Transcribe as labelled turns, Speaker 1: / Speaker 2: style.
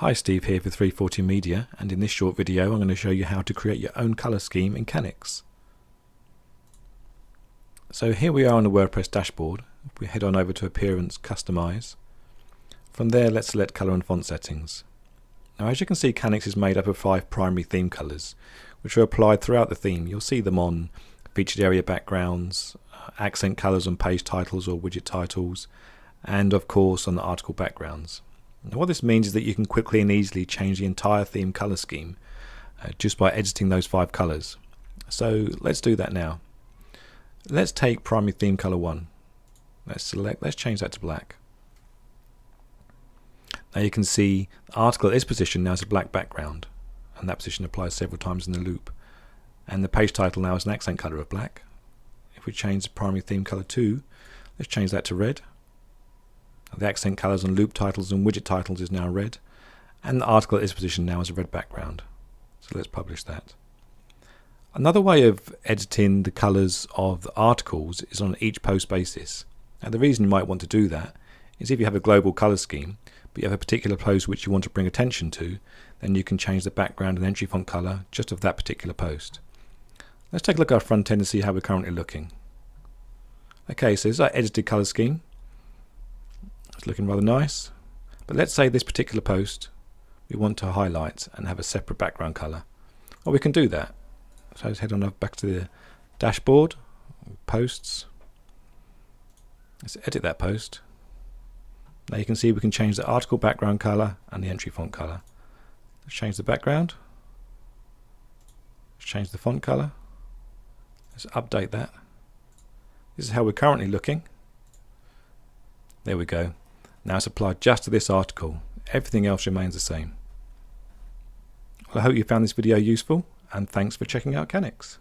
Speaker 1: Hi, Steve here for 340 Media, and in this short video I'm going to show you how to create your own colour scheme in Cannix. So here we are on the WordPress dashboard. If we head on over to Appearance, Customize. From there let's select Colour and Font Settings. Now as you can see, Cannix is made up of 5 primary theme colours which are applied throughout the theme. You'll see them on featured area backgrounds, accent colours on page titles or widget titles, and of course on the article backgrounds. Now what this means is that you can quickly and easily change the entire theme colour scheme just by editing those 5 colours. So let's do that now. Let's take primary theme colour 1. Let's change that to black. Now you can see the article at this position now has a black background, and that position applies several times in the loop. And the page title now is an accent colour of black. If we change the primary theme colour 2, let's change that to red. The accent colours on loop titles and widget titles is now red, and the article at this position now has a red background. So let's publish that. Another way of editing the colours of the articles is on each post basis. Now the reason you might want to do that is if you have a global colour scheme, but you have a particular post which you want to bring attention to, then you can change the background and entry font colour just of that particular post. Let's take a look at our front end and see how we're currently looking. Okay, so this is our edited colour scheme. It's looking rather nice, but let's say this particular post we want to highlight and have a separate background colour. Well, we can do that. So let's head on back to the dashboard, posts. Let's edit that post. Now you can see we can change the article background colour and the entry font colour. Let's change the background. Let's change the font colour. Let's update that. This is how we're currently looking. There we go. Now it's applied just to this article. Everything else remains the same. Well, I hope you found this video useful, and thanks for checking out Cannix.